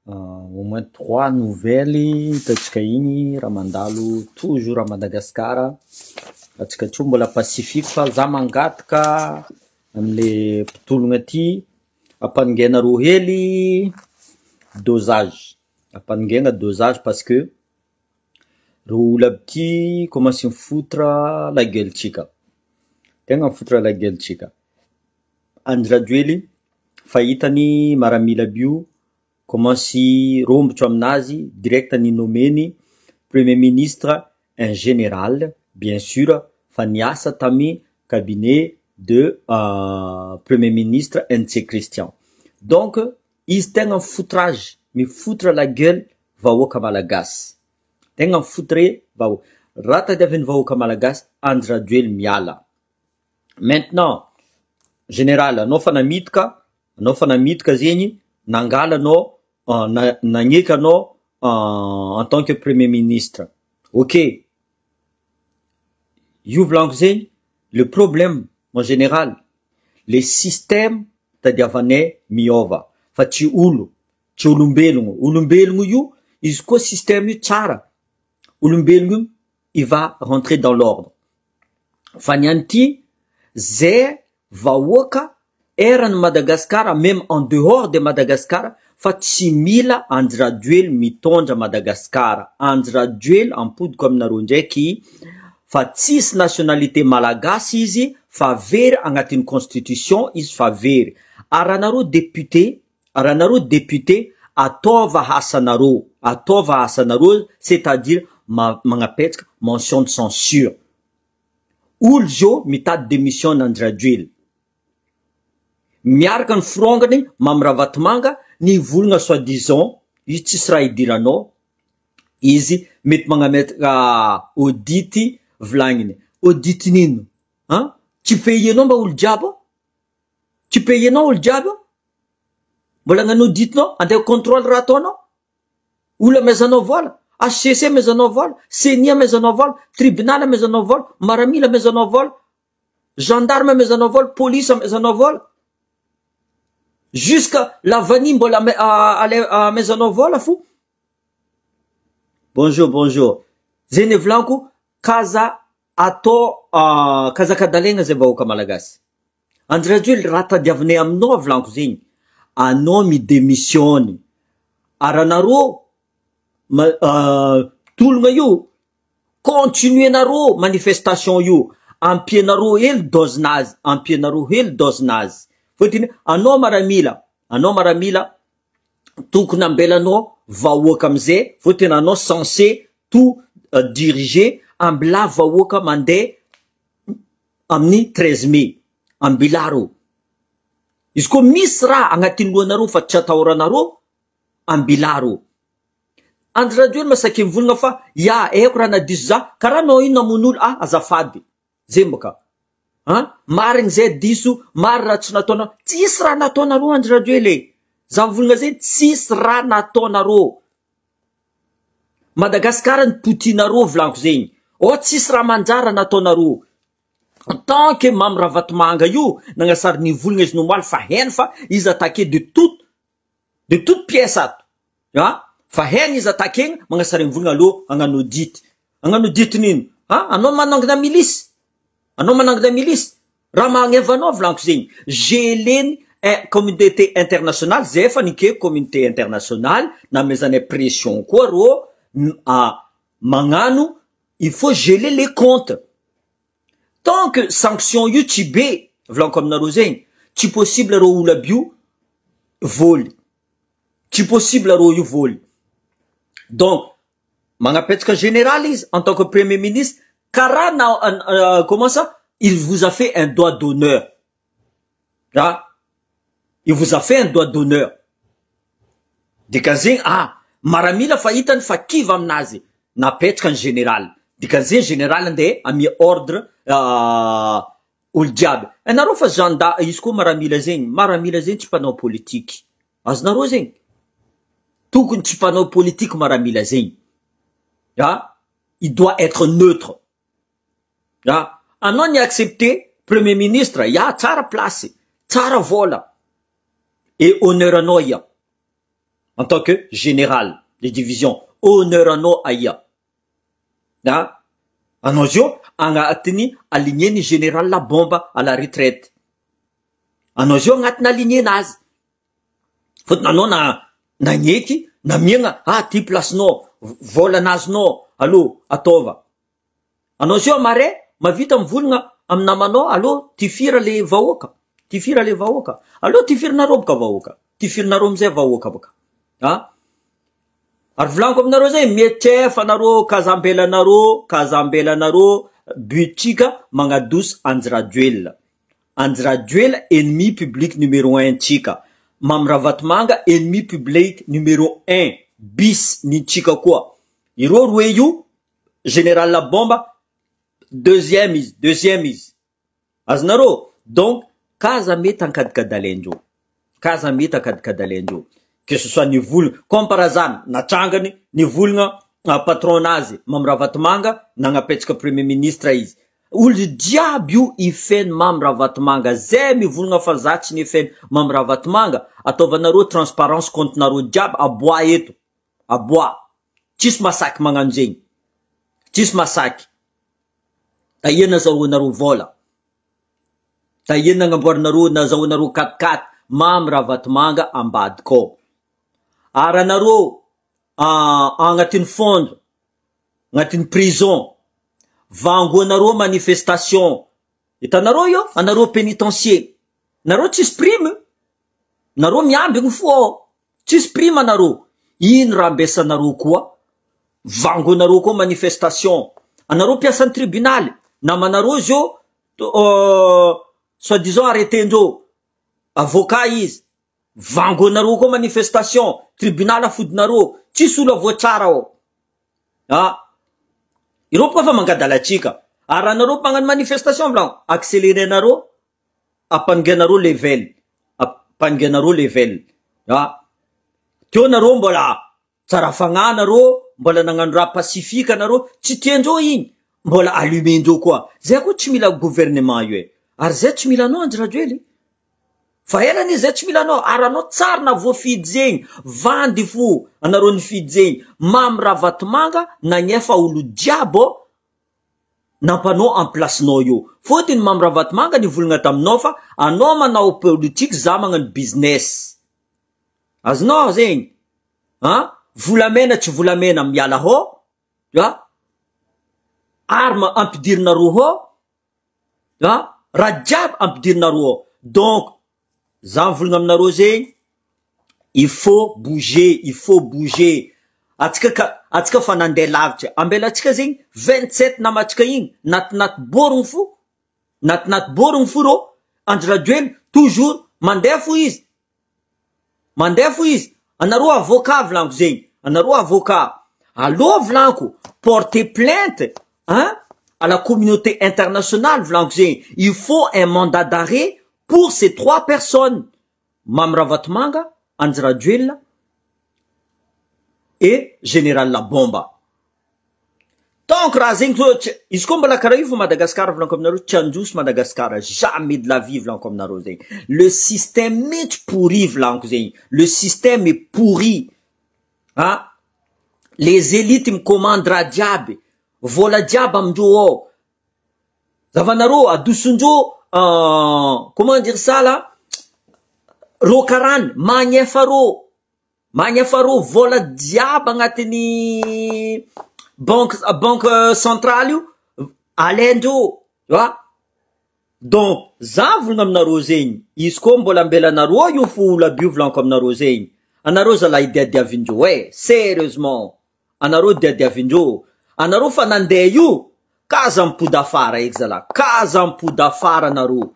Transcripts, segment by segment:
Au moins 3 nouvelles hitantsika igny raha mandalo toujours à Madagascar. Atsika tso mbola pacifique fa za mangataka amle mpitologna aty ampaningaina ro hely dosage. Ampaningaina dosage parce que ro olo aby ty commence mifotra la gueule-tsika. Tegna mifotra la gueule-tsika. Andry Rajoely fahitany maramila bio commence rombotro aminazy direct ny nomeny premier ministre un général bien sûr fa niasa tamy cabinet de premier ministre NC Christian. Donc izy tegna mifotra la gueule vahoaka malagasy. Tegna mifotre vahoaka. Raha tadiavin'ny vahoaka malagasy Andry Rajoely miala. Maintenant général anao fa namidika zegny nangala anao nagneky anao en tant que premier ministre. Ok, io volaniko zegny le problème en général le système tadiavanay miova fa tsy olombelogno io izy koa système io tsara olombelogno io il va rentrer dans l'ordre fa niany ty zay vahoaka erany Madagascar même en dehors de Madagascar fa tsy mila Andry Rajoely mitondra Madagascar. Andry Rajoely ampodiko aminareo ndraiky fa tsisy nationalité malagasy izy fa very agnatin'ny constitution izy fa very. Aranareo député atova asanareo c'est-à-dire magnapetraka mention de censure. Olo zao mitady démission Andry Rajoely miaraka ny frongany Mamirahavatmanga nivolagna soi-disant izy tsisy raha idiranao izy mety magnametraka audit volagniny audit nino tsy payenao mba olo jiaby tsy payenao olo jiaby mbola agnano auditinao andeha contrôle raha ataonao olo amezanao vola HCC amezanao vola CENI amezanao vola tribunal amezanao vola maramila amezanao vola gendarme amezanao vola police amezanao vola jusqu'à la vanille mbola amezanao vola fo. Bonjour zeny volaniko kaza atao kazakadalegna zay vahoaka malagasy. Andry Rajoely raha tadiavinay aminao volaniko zegny anao midémissione aranareo tologna io continuenareo manifestation io ampianareo hely dozinazy fotiny anao maramila tokony ambelanao vahoaka amizay fotiny anao censé tout diriger ambila vahoaka mandeha amin'ny 13 mai ambilaro izy koa misy raha agnatin'ny lohanareo fa tsy atahoranareo ambilaro. Andry Rajoely masaky mivolagna fa eko raha nadiso za karaha anao ino namon'olo azafady zay mbaka marigny zay diso mary raha tsy nataonao tsisy raha nataonareo Andry Rajoely za mivolagna zay tsisy raha nataonareo Madagascar ny potinareo volaniko zegny tsisy raha manjara nataonareo en tant que Mamirahavatmanga io nagnasary nivolagna izy nomaly fa hainy fa izy attaqué de toute pièce ato fa hainy izy attaqué magnasary mivolagna aloha agnano audit nino anao manangina milice raha magnevanao volaniko zegny geleny communauté internationale zay fa nike communauté internationale namezanay pression koa ro magnano il faut geler les comptes tant que sanction io tsy be volaniko aminareo zegny tsy possible ro olo aby io voly tsy possible ro io voly. Donc magnapetraka général izy en tant que premier ministre karaha comment ça il vous a fait un doigt d'honneur il vous a fait un doigt d'honneur dikan'zegny maramila fa hitany fa kiva aminazy napetraka ny général dikan'zegny général andeha ami ordre olo jiaby anareo fa izy koa maramila zegny tsy mpanao politique azonareo zegny tokony tsy mpanao politique maramila zegny il doit être neutre anao ni accepter premier ministre tsara place tsara vola et honneur anao en tant que général de division. Honneur anao aia. Anao zio agnatiny aligneny général la bomba à la retraite. Anao zio agnatiny alignyenazy. Fotony anao nagneky, namiagna, ty placenao, volanazonao, alo, atova. Anao zio amare, mavita mivolagna amy namanao, alo, tifira le vahoaka. Tifira le vahoaka. Alo, tifirinareo boka vahoaka. Tifirinareo amizay vahoaka boka. Ary volaniko aminareo zay, mietrefa anareo, kazambelanareo, butsika magnadosy Anjirajoelina. Anjirajoelina, ennemi public numéro 1 tsika. Mamy Ravatomanga, ennemi public numéro 1 bis ni tsika koa. Iro roe io, général la bomba, deuxième izy. Azonareo, donc, kaza mety ankadikadalendreo. Kaza mety ankadikadalendreo. Que ce soit nivolagna, comme par hasard, natrangany, nivolagna patronazy, Mamy Ravatomanga, nagnapetraka premier ministre izy. Olo jiaby io ifeny Mamy Ravatomanga, zay mivolagna fa zatsy ny ifeny Mamy Ravatomanga, ataovanareo transparence compte-nareo jiaby, aboa eto, aboa. Tsisy masaky magnano zegny. Tsisy masaky. Tahia nazahoanareo vola. Tahia nagnamboaranareo, nazahoanareo 4x4, Mamy Ravatomanga ambadikao. Ary anareo agnatiny fondro, agnatiny prison, vangoanareo manifestation. Hitanareo io, anareo pénitencier. Nareo tsisy prime. Nareo miambigny fo. Tsisy prime anareo. Ino raha ambesanareo koa? Vangoanareo koa manifestation. Anareo piasan'ny tribunal. Namanareo zio, soi-disant arrêtendreo. Avocat izy. Vangoanareo koa manifestation. Tribunal afodinareo. Tsisy olo voatsara ao. Iro koa fa mangadalatsika. Ary anareo magnano manifestation vlan, accélérenareo, apanganareo level. Apanganareo level. Teo nareo mbola tsara fagnanareo, mbola nagnano raha pacifique nareo, tsy tiandreo igny, mbola allumendreo koa. Zay koa tsy mila gouvernement io. Ary zay tsy mila anao Anjirajoely. Fa elany izy zay tsy mila anao, ary anao tsara na voafidy zegny, vandy fo anareo nifidy zegny. Mamy Ravatomanga nagnefa olo jiabo nampanao en place-nao io. Fotony Mamy Ravatomanga nivolagna taminao fa anao manao politique, za magnano business. Azonao zegny. Volamena tsy volamena miala ho. Arma ampidirinareo ho. Raha jiaby ampidirinareo ho. Donc, za mivolagna aminareo zegny, il faut bouger. Atsika fa nandeha lavitra. Ambelatsika zegny 27 namatsika igny, natinaty borogno fo. Natinaty borogno fo ro. Anjirajoely toujours mandeha fo izy. Mandeha fo izy. Anareo avocat vlanko zegny. Anareo avocat. Allo vlanko, porter plainte, à la communauté internationale vlanko zegny. Il faut un mandat d'arrêt pour ces 3 personnes. Mamy Ravatomanga, Anjirajoelina et général la bomba. Donc raha zegny izy koa mbola karaha io fa Madagascar vlanko aminareo, tsy androso Madagascar, jamais de la vie vlanko aminareo zegny. Le système est pourri vlanko zegny. Le système est pourri. Les élites me commandent raha jiaby. Vola jiaby amindreo ao. Zavanareo adosondreo, comment dire ça là? Rokarany, magnefareo vola jiaby agnatiny banque centrale io, alendreo, donc, za volagna aminareo zegny, izy koa mbola ambelanareo io fo labio vlanko aminareo zegny. Anareo zalahy diadiavindreo, sérieusement. Anareo diadiavindreo. Anareo fa nandeha io, kaza mipody afara eky zalahy, kaza mipody afara anareo.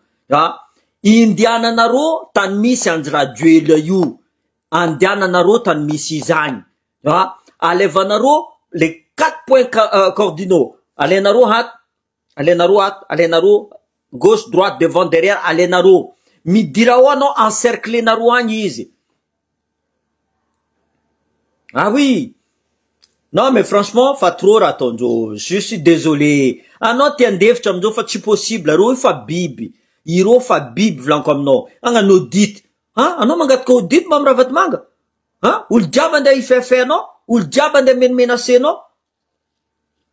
Indiananareo tany misy Anjirajoely io. Andiananareo tany misy izany. Alevanareo les 4 points cardinaux. Alenareo gauche, droite, devant, derrière, alenareo. Midirao anao encerclenareo agny izy. Ah oui. Non mais franchement, fa trop raha ataondreo. Je suis désolé. Anao tia andefitra amindreo fa tsy possible. Reo fa biby. Iro fa biby vlanko aminao. Agnano audit. Anao mangataka audit Mamy Ravatomanga? olo jiaby andeha ifefenao, olo jiaby andeha menasenao,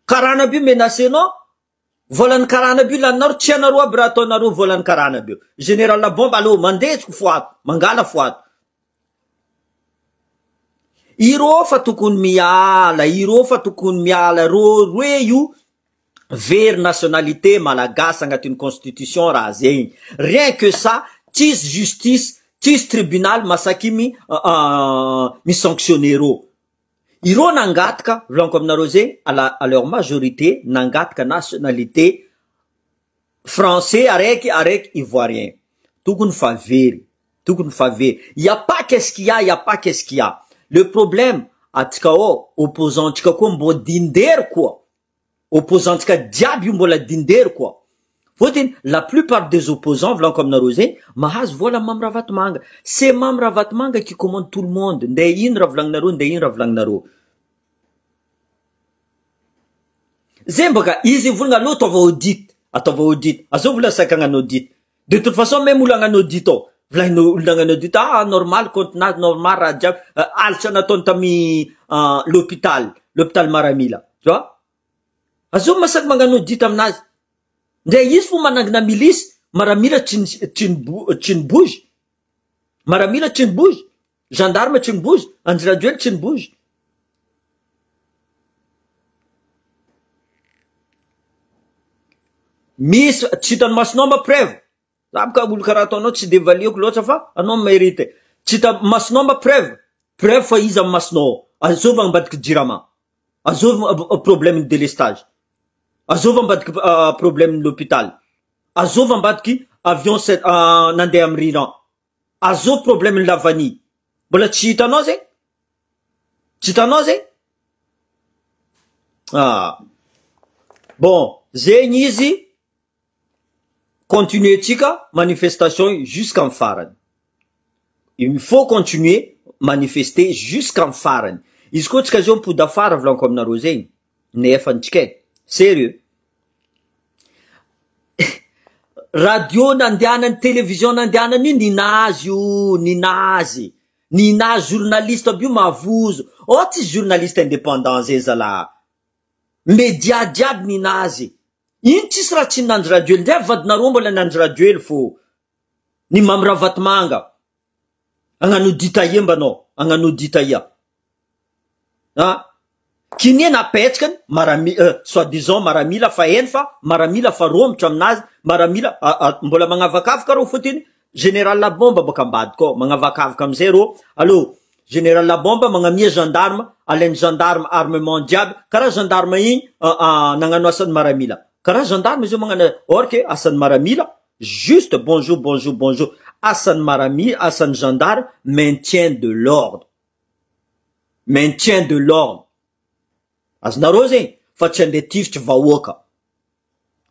karana bio menasenao, volany karana bio laninaro, tsy anaro aby raha ataonaro volany karana bio. Général Labomba alo mandetsiko foato, mangala foato. Iro fa tokony miala, iro fa tokony miala, roe io very nationalité malagasy agnatin'ny constitution raha zegny. Rien que ça, tsisy justice, tsisy tribunal masaky mi sanctionner ro. Iro nangataka, volaniko aminareo zegny, à leur majorité, nangataka nationalité français araiky ivoirien. Tokony fa very, tokony fa very. Y a pas qu'est-ce qu'il y a, y a pas qu'est-ce qu'il y a. Le problème, atika opposant tika koa mbo dinder koa. Opposant tika diaby mbola dinder koa. Fotiny, la plupart des opposants, volaniko aminareo zegny, mahazo vola Mamy Ravatomanga. C'est Mamy Ravatomanga qui commande tout le monde. Nde ino raha volagninareo, nde ino raha volagninareo. Zegny baka, izy volagna aloha ataova audit. Azo vola saika hagnano audit. De toute façon, même olo hagnano audit ao. Volagninao audit, normal, contenance normal, raha jiaby, alitra nataony tamy l'hôpital Maramila. Tu vois? Azo masaky magnano audit aminazy. Nde izy fo manangina milice, Maramila tsy ny bouge. Maramila tsy ny bouge. Gendarme tsy ny bouge. Andry tsy ny bouge. Misy tsy hitany masonao mba preuve. Zabaka olo karaha ataonao tsy de valiako loatra fa anao mérite. Tsy hita masonao mba preuve. Preuve fa izy amy masonao. Azova ambadiky jirama. Azova problème de délestage. Azova ambadiky problème l'hôpital. Azova ambadiky avion nandeha amy riran. Azova problème lavani. Mbola tsy hitanao zegny? Tsy hitanao zegny? Bon, zegny izy continuer tika manifestation jusqu'en farany. Il faut continuer manifester jusqu'en farany. Izy koa tsika zao mipody afara volaniko aminareo zegny. Nefa antsika sérieux. Radio nandianany, télévision nandianany ninazy io, ninazy journaliste aby io mavozo. Tsy journaliste indépendant zay zala. Média diaby ninazy. Ino tsisy raha tsy nanjy radio ndray vadinareo mbola nanjy radio fo. Ny Mamy Ravatomanga. Agnano ditaia mbanao, agnano ditaia. Kini napetskany soi-disant Maramila fa eny fa Maramila fa rombotra aminazy, Maramila mbola magnavakavaka ro fotiny Général Labomba baka ambady koa magnavakavaka amizay ro. Allo Général Labomba magnamia gendarme, alainy gendarme armement diaby, karaha gendarme igny nagnano asany Maramila. Karaha gendarme zio magnano orke asany Maramila, juste bonjour. Asany Maramila, asany gendarme, maintien de l'ordre. Maintien de l'ordre. Azonareo zegny fa tsy andeha tifitry vahoaka.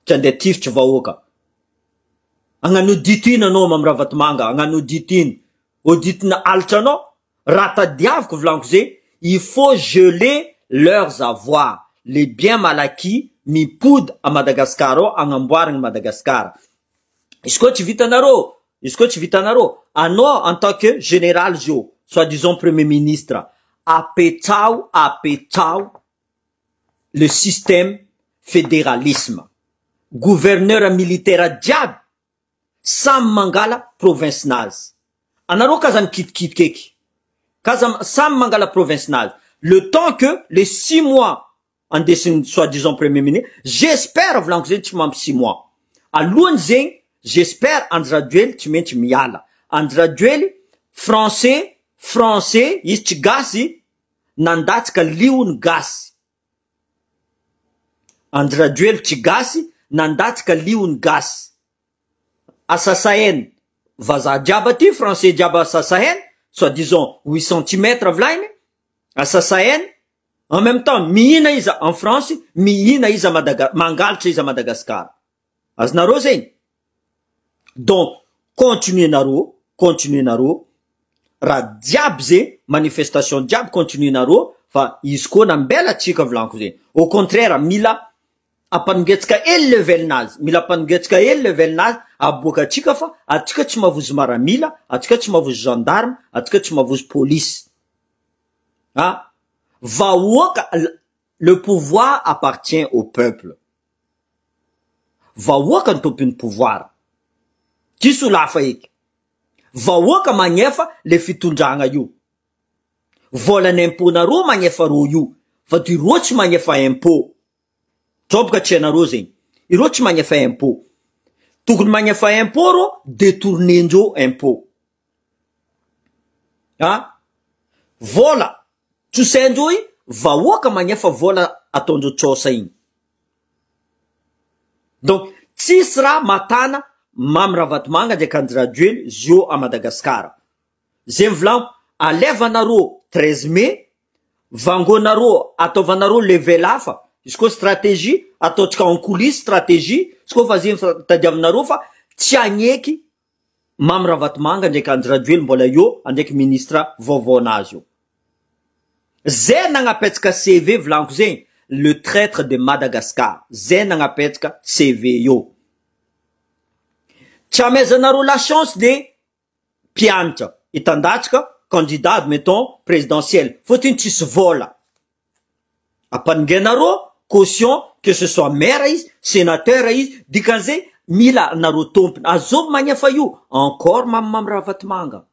Tsy andeha tifitry vahoaka. Agnano audit ino anao Mamy Ravatomanga, agnano audit ino. Audit na alitranao, raha tadiaviko volaniko zegny, il faut geler leurs avoirs. Les biens mal acquis mipody à Madagascar ao agnamboaragny Madagascar. Izy koa tsy vitanareo, anao en tant que général zio, soi-disant premier ministre, apetsao le système fédéralisme. Gouverneur militaire diable, samy mangala province nazy. Anareo kazany kitikity keky. Samy mangala province nazy. Le temps que les 6 mois andesiny soi-disant premier ministre, j'espère volaniko zegny tsy mampy 6 mois. Alohany zegny, j'espère Andry Rajoely tsy maintsy miala. Andry Rajoely français, izy tsy gasy, nandatsika liony gasy. Andry Rajoely tsy gasy, nandatsika liony gasy. Asasahen, vazaha jiaby ty, français jiaby asasahen, soi-disant 8 cm volainy, asasahen, en même temps, mihina izy en France, mihina izy mangalitra izy Madagascar. Azonareo zegny. Donc, continuez nareo, raha jiaby zegny, manifestation jiaby continuez nareo, fa izy koa nambela tsika volaniko zegny. Au contraire, mila apanongetsika level nazy, aboaka atsika fa atsika tsy mavozo Maramila, atsika tsy mavozo gendarme, atsika tsy mavozo police. Hein? Vahoaka, le pouvoir appartient au peuple. Vahoaka tompony pouvoir. Kiso lafa eky. Vahoaka magnefa le fitondragna io. Volan'ny impônareo magnefa ro io. Fa ty ro tsy magnefa impôt. Tsoboka tsy hainareo zegny. Ireo tsy magnefa impôt. Tokony magnefa impôt ro détournendreo impôt. Hein? Vola. Tsosaindreo i, vahoaka magnefa vola ataondreo tsosa igny. Donc, tsisy raha matana Mamy Ravatomanga ndraiky Andry Rajoely zio à Madagasikara. Zay mivolanko, alevanareo 13 mai, vangonareo, ataovanareo level hafa, izy koa stratégie, ataotsika en coulisse stratégie, izy koa fa zay tadiavinareo fa tsy agneky Mamy Ravatomanga ndraiky Andry Rajoely mbola io, ndraiky ministra vaovao anazy io. Zay nagnapetsaka CV volanko zegny, le traître de Madagascar. Zay nagnapetsaka CV io. Tsy amezanareo la chance de pianatra itandatrika candidat mettons présidentiel. Fotony tsisy vola. Apaningenareo caution que ce soit maire izy, sénateur izy, dikan'izay mila nareo tompony. Azovy magnefa io, encore Mamy Ravatomanga.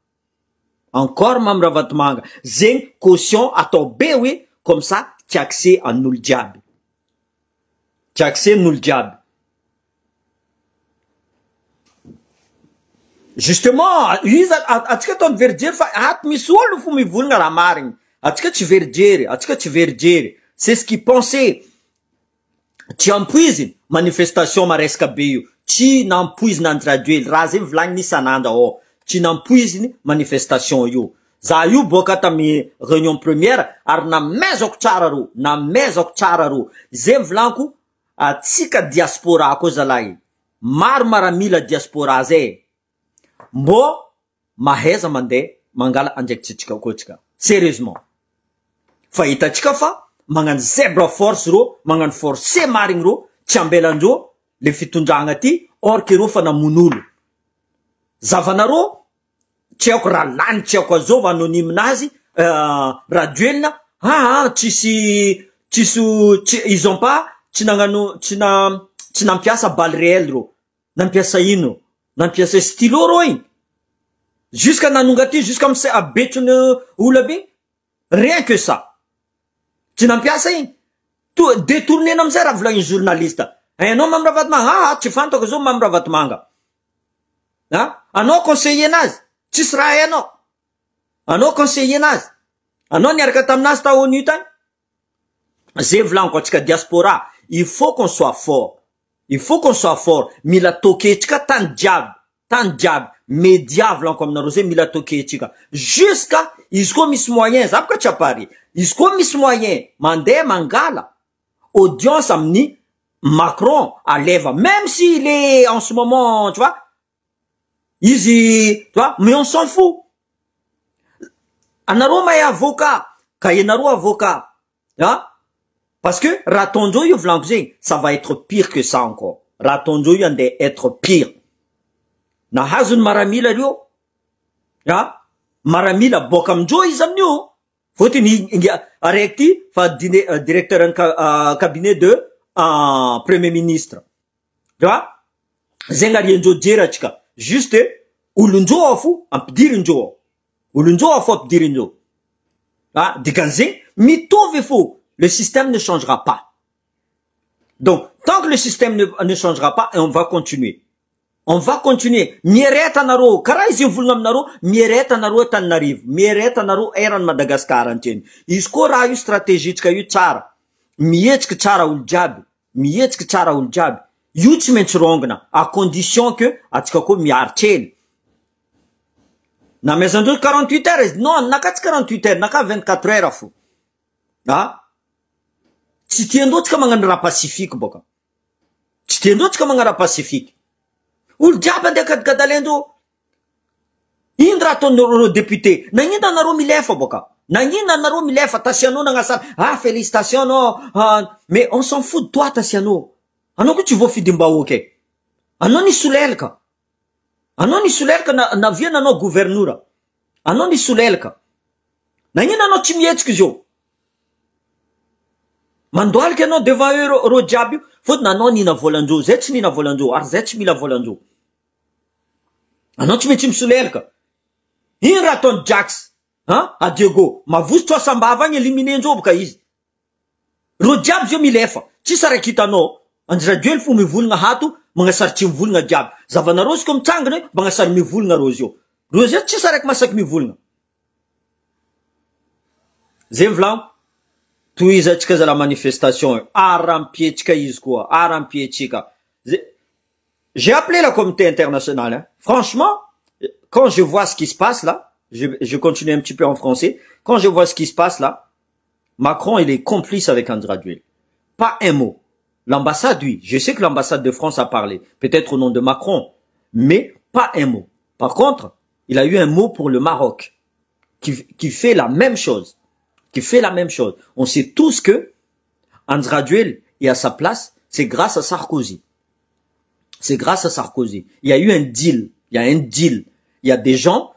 Encore Mamy Ravatomanga. Zegny caution atao be oui, comme ça, ty accès an'olo jiaby. Ty accès an'olo jiaby. Justement, izy atsika atao verijery fa ato misy olo fo mivolagna raha marigny. Atsika tsy verijery, atsika tsy verijery. C'est ce qu'il pensait. Tsy ampoiziny manifestation maresaka be io. Tsy nampoiziny Andry Rajoely. Raha zay volagny isan'andro ao. Tsy nampoiziny manifestation io. Za io boka tamy réunion première ary namezako tsara ro. Namezako tsara ro. Zay volanko atsika diaspora koa zalahy. Maro maramila diaspora zay. Mbo maheza mandeha mangala andraikitsika kotsika. Sérieusement. Fa hitatsika fa magnano zebra force ro, magnano forcé marigny ro, tsy ambelandreo le fitondragna ty, or que ro fa namon'olo. Zavanareo tsy haiko raha lany tsy haiko azova anonyminazy Rajoelina, ils ont pas tsy nagnano tsy nampiasa balle réelle ro. Nampiasa ino? Nampiasa stylo ro igny. Jusqu'à nanonga ty, jusqu'à mise abetsony olo be. Rien que ça. Tsy nampiasa igny. To détourner amizay raha volagny journaliste. Anao Mamy Ravatomanga, tsy fantako zao Mamy Ravatomanga. Anao conseiller nazy, tsisy raha hainao. Anao conseiller nazy. Anao niaraka taminazy ta ONU tany. Zay volaniko atsika diaspora, il faut qu'on soit fort. Il faut qu'on soit fort. Mila toketsika tany jiaby, média volanko aminareo zay mila toketsika. Jusqu'à izy koa misy moyen, zapaka tsy apary. Izy koa misy moyen, mandeha mangala audience amin'ny Macron à lèvres, même s'il est en ce moment, tu vois, easy, tu vois, mais on s'en fout. Anaro may avocat, kayenaro avocat, hein? Parce que Ratonjo yu vlangue, ça va être pire que ça encore. Ratonjo yu ande être pire. Na hazun maramila rio, hein? Maramila bokamjo izamnyo. Faut-il arrêter, fa directeur en cabinet de premier ministre. Tu vois? Zengarienjo djerachka. Juste, ulunjo afu, ampidirinjo. Ulunjo afu ampidirinjo. Ah, dikanze, mitove fou. Le système ne changera pas. Donc, tant que le système ne changera pas, et on va continuer. On va continuer. Miereta naro, kara izi vulngam naro, miereta naro tanariv, miereta naro eran Madagascar antien. Isko ra yu stratégique yu tsara. Mietsk tsara uljabi, mietsk tsara uljabi. Yu tsy maintsy rongna, à condition que atsika ko miarchel. Na mezandro 48 heures, non, naka 48 heures, naka 24 heures fou. Ah? Tsy tiandro tsika magnano raha pacifique boka. Tsy tiandro tsika magnano raha pacifique. Olo jiaby andeha kadikadalendro. Ino raha ataonareo député? Nagnino anareo milefa boka? Nagnino anareo milefa? Tasianao nagnasara. Ah, félicitations no. Mais on s'en fout de toi tasianao. Anao ko tsy voafidimbahoaka. Anao ni solelaka. Anao ni solelaka na viana anao gouverneur. Anao ni solelaka. Nagnino anao tsy mihetsiky zio? Mandohalika anao devant eux ro jiaby io. Fotony anao nina volandreo, zay tsy nina volandreo, ary zay tsy mila volandreo. Anao tsy maintsy misolelaka. Ino raha ataony Jax? A Diego, mavosotro asambava agny éliminendreo boka izy. Ro jiaby zio milefa. Tsisy araiky hitanao. Andry Radio fo mivolagna hato, magnasary tsy mivolagna jiaby. Zavanareo izy koa mitsangana hoe magnasary mivolagna ro zio. Ro zio tsisy araiky masaky mivolagna. Zay volagno. Tohizatsika za la manifestation. Arampietrika izy koa. Arampietrika. J'ai appelé la communauté internationale. Hein. Franchement, quand je vois ce qui se passe là, je continue un petit peu en français. Quand je vois ce qui se passe là, Macron, il est complice avec André Rajoelina. Pas un mot. L'ambassade, oui. Je sais que l'ambassade de France a parlé. Peut-être au nom de Macron. Mais pas un mot. Par contre, il a eu un mot pour le Maroc. Qui fait la même chose. Qui fait la même chose. On sait tous que André Rajoelina est à sa place. C'est grâce à Sarkozy. C'est grâce à Sarkozy. Il y a eu un deal. Il y a un deal. Il y a des gens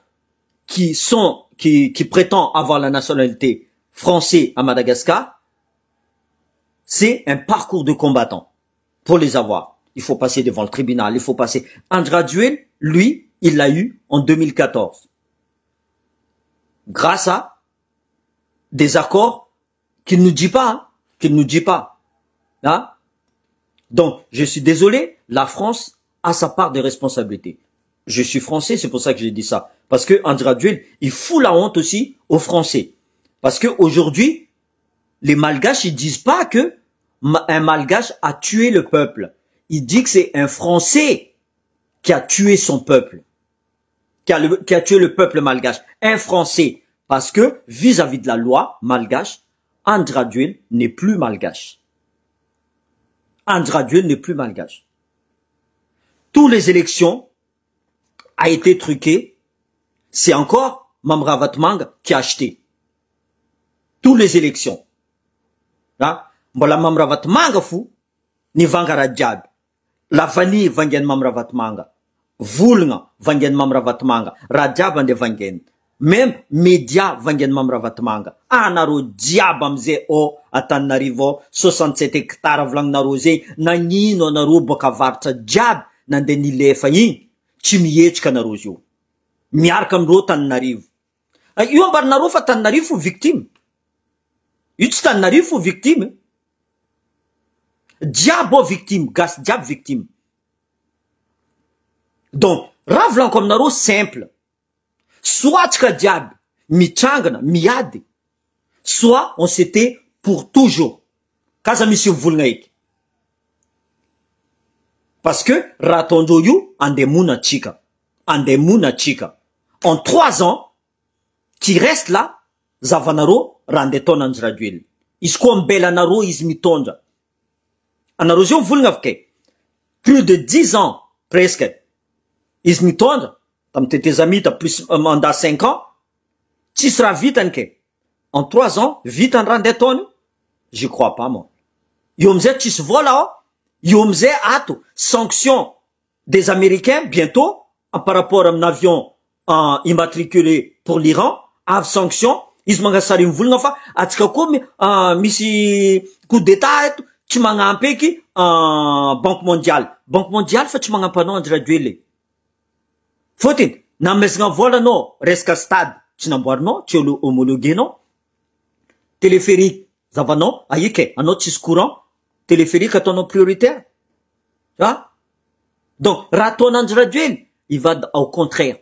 qui prétendent avoir la nationalité française à Madagascar. C'est un parcours de combattant. Pour les avoir, il faut passer devant le tribunal. Il faut passer. André Rajoelina, lui, il l'a eu en 2014. Grâce à des accords qu'il ne nous dit pas. Hein, qu'il ne nous dit pas. Hein? Donc, je suis désolé, la France a sa part de responsabilité. Je suis français, c'est pour ça que j'ai dit ça. Parce que André Rajoelina, il fout la honte aussi aux Français. Parce que aujourd'hui, les Malgaches, ils disent pas que un Malgache a tué le peuple. Il dit que c'est un Français qui a tué son peuple. Qui a tué le peuple malgache. Un Français. Parce que, vis-à-vis de la loi malgache, André Rajoelina n'est plus malgache. André Rajoelina n'est plus malgache. Toutes les élections a été truquées. C'est encore Mamra Vatmanga qui a acheté. Toutes les élections. Là, la Mamra Vatmanga fou, ni vangara djab. La vanille vangen Mamra Vatmanga. Vulnga vangen Mamra Vatmanga. Radjab ande vangen. Même média vangen Mamra Vatmanga. Anaro diab amze o Antananarivo 67 hectares vlang narose nanino naro boka vartra diab nande nilefa iny tsy mietrika naro zio. Miarka amro Antananarivo. Io ambarinaro fa Antananarivo fo victime. Io tsy Antananarivo fo victime. Diabo victime, gas diab victime. Donc, raha volaniko aminareo simple. Soit tsika diaby mitrangana, miady. Soit on s'était pour toujours. Kaza misy volagna eky. Parce que raha ataondreo io andemona tsika. Andemona tsika. En 3 ans, qui reste là, zavanaro raha andetona André Rajoelina. Izy koa ambelanaro izy mitondra. Anareo zio volagna avake. Plus de 10 ans, presque. Izy mitondra. Tam tetezamita plus mandat 5 ans. Tsisy raha vitany ke. En 3 ans, vite en randetone. Je crois pas, moi. Io amizay tsisy vola ao. Io amizay ato. Sanction des Américains, bientôt, par rapport à un avion immatriculé pour l'Iran. Avy sanction. Izy mangasary mivolagna fa atsika koa misy coup d'état eto. Tsy magnampy eky Banque mondiale. Banque mondiale fa tsy magnampy anao André Rajoelina. Fotiny, namezagna vola anao resaka stade. Tsy namboarinao, tsy homologuenao. Téléphérique, zavanao, aïke, anao tsisy courant. Téléphérique ataonao prioritaire. Ah? Donc, raha ataon'ny André Rajoelina, il va au contraire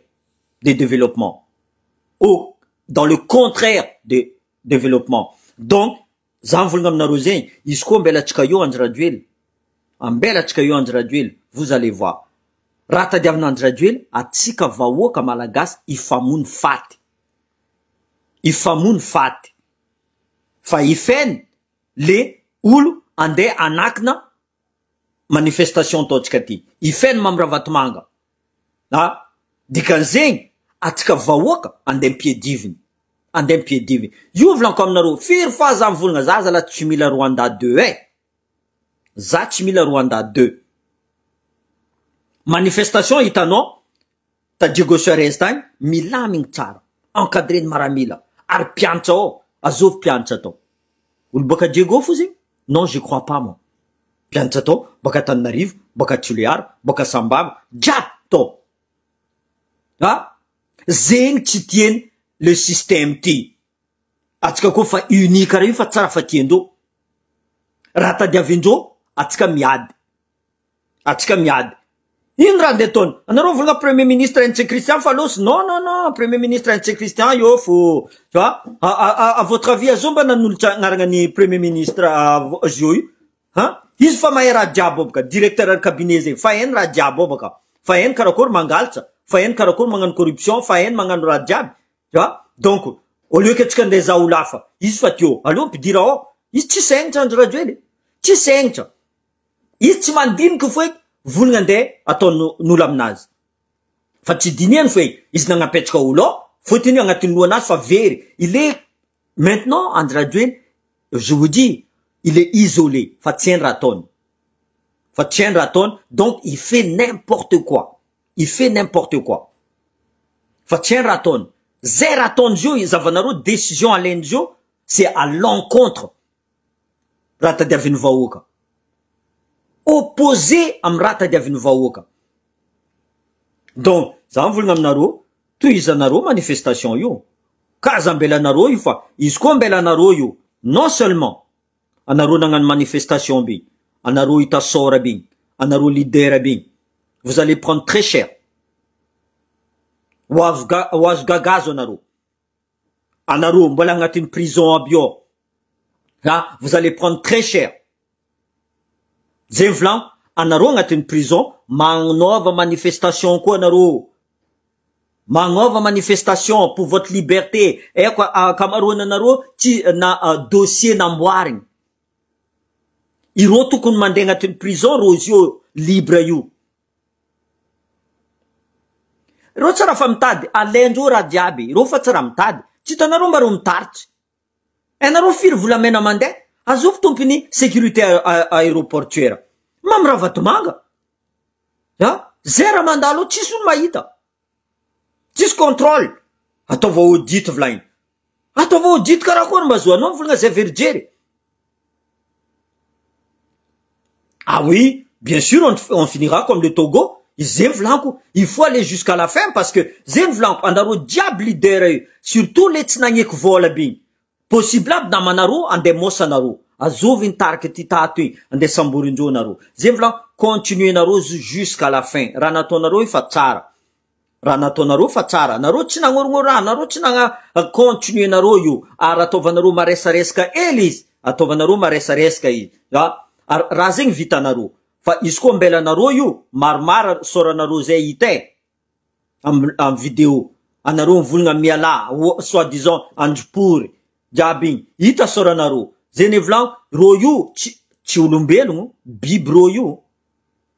des développements. Dans le contraire des développements. Donc, zany volagna aminareo zegny, izy koa ambelatsika io André Rajoelina. Ambelatsika io André Rajoelina, vous allez voir. Raha tadiavina André Rajoelina, atsika vahoaka malagasy ifamony faty. Ifamony faty. Fa ifeny le olo andeha anakina manifestation ataotsika ty. Ifeny Mamra Vatmanga. Dikan'izegny, atsika vahoaka andeha mpiediviny. Andeha mpiediviny. Io volaniko aminareo, firy fa za mivolagna za la tsy mila Rwanda 2 Za tsy mila Rwanda 2. Manifestation hitanao ta Diego Suarez tagny milamigny tsara. Encadré miaramila. Ary pianatra ao, azovy pianatra atao. Olo boka Diego fo zegny. Non, j'y crois pas, moi. Pianzato, baka Tananarivo, baka Toliara, baka Sambava, jiaby ah, zegny tsy tieny le système ty. Atsika koa fa unique io fa tsara fa tiendreo. Raha tadiavindreo, atsika miady. Atsika miady. Ino raha nde ataony? Anareo volagna premier ministre N.C. Christian fa losy. Non, non, non, premier ministre N.C. Christian io fo, tu vois? À votre avis, azomba nan'olotra agnarana ny premier ministre zio io? Hein? Izy fa mahay raha jiaby baka, directeur cabinet zegny. Fa hainy raha jiaby baka. Fa hainy karakory mangalatra. Fa hainy karakory magnano corruption, fa hainy magnano raha jiaby. Tu vois? Donc, au lieu que atsika andeha zaho lafa, izy fa teo. Allo mpidira ao. Izy tsy saingitra andro rajoely. Tsy saingitra. Izy tsy mandinika foe volagna andeha ataon'olo aminazy. Fa tsy diniany foe izy nagnapetraka olo ao, fotony agnatin'ny lohanazy fa very. Il est maintenant andro rajoely, je vous dis, il est isolé. Fa tsy hainy raha ataony. Fa tsy hainy raha ataony, donc il fait n'importe quoi. Il fait n'importe quoi. Fa tsy hainy raha ataony. Zay raha ataony zio, zavanareo décision alainy zio, c'est à l'encontre raha tadiavin'ny vahoaka. Opposé am raha tadiavin'ny vahoaka. Donc, za mivolagna aminareo, tohizanareo manifestation io. Kaza ambelanareo io fa, izy koa ambelanareo io, non seulement anareo nagnano manifestation be, anareo itasora be, anareo leader be, vous allez prendre très cher. Oazo gagazo anareo. Anareo mbola agnatin'ny prison aby ao. Ha, vous allez prendre très cher. Zay volagno, anareo agnatin'ny prison, magnova manifestation koa anareo. Magnova manifestation pour votre liberté. Eko akamaroana anareo tsy na dossier namboarigny. Ireo tokony mandeha agnatin'ny prison rozy io libre io. Ireo tsara fa mitady, alaindreo raha jiaby. Ireo fa tsara mitady. Tsy hitanareo mba reo mitaritry. Anareo firy volamena mandeha? Azovy tompony sécurité aéroportuaire. Mamy raha vatomanga. Zay raha mandalo tsisy olo mahita. Tsisy contrôle. Ataova audit volagny. Ataova audit karakory mba zoanao volagna zay verijery. Ah oui, bien sûr, on finira comme le Togo. Il faut aller jusqu'à la fin parce que Zenvlanko, anaro diable leader, surtout les tsinagnek volabing. Possible namanaro, ande mosanaro. Azovin tark titatu, ande samburinjo naro. Zenvlanko, continue naro jusqu'à la fin. Ranatonaro fatsara. Ranatonaro fatsara. Naro tsinangorngora, naro tsinanga continue naro yu. Aratovanaro maresareska elis. Atovanaro maresareska i. Razing vita naro. Fa izy koa ambelanareo io, maromaro soranareo zay hita am vidéo. Anareo mivolagna miala, soi-disant andropory, jiaby igny. Hita soranareo. Zay ne volagno, ro io tsy olombelogno, biby ro io.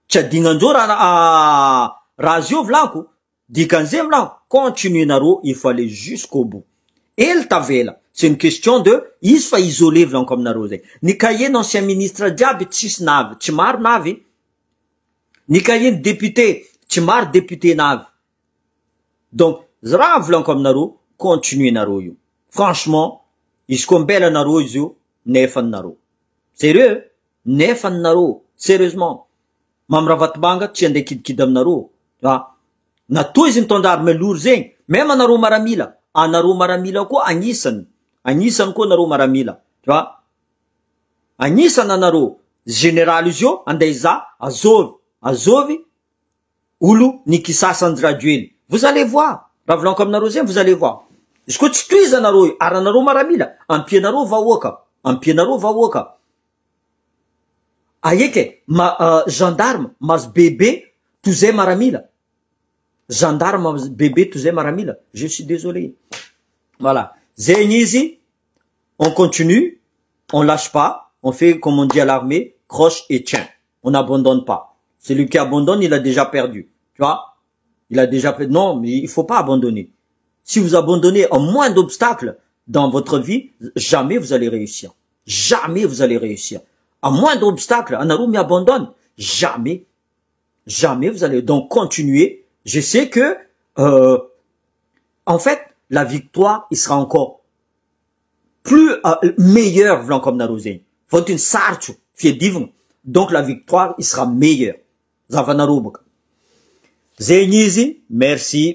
Tsy adignandreo raha zio volanko. Dikan'izay volanko, continue nareo, il faut aller jusqu'au bout. El tavela. C'est une question de, izy fa isolé volanko aminareo zay. Ny cahier d'ancien ministre diaby tsisy navy, tsy maro navy. Ny cahier de député, tsy maro député navy. Donc, raha volanko aminareo, continue nareo io. Franchement, izy koa mbela nareo izy io, nefany nareo. Sérieux? Nefany nareo. Sérieusement. Mamy raha vatomanga, tsy andeha kidikidy aminareo. Natoy izy mitondra arme lourd zegny. Même anareo maramila. Anareo maramila koa agnisany. Agnisany koa anareo maramila. Tu vois? Agnisany anareo. Général izy io, andaiza, azovy, olo nikisasa andrajoely. Vous allez voir. Raha volanko aminareo zegny, vous allez voir. Izy koa tsy toiza anareo, aranareo maramila. Ampianareo vahoaka. Ampianareo vahoaka. Aïeke, gendarme, mas bébé, touzé maramila. Gendarme, bébé, touzé maramila. Je suis désolé. Voilà. Zénizi, on continue, on lâche pas, on fait comme on dit à l'armée, croche et tient. On n'abandonne pas. Celui qui abandonne, il a déjà perdu. Tu vois? Il a déjà perdu. Non, mais il faut pas abandonner. Si vous abandonnez en moins d'obstacles dans votre vie, jamais vous allez réussir. Jamais vous allez réussir. À moins d'obstacles, Anaroumi abandonne. Jamais. Jamais vous allez donc continuer. Je sais que, en fait, la victoire, il sera encore plus meilleure, comme Narosé. Fôtony sarotro fiadivagna, donc la victoire il sera meilleure. Zavanareo bôka. Zegny izy, merci.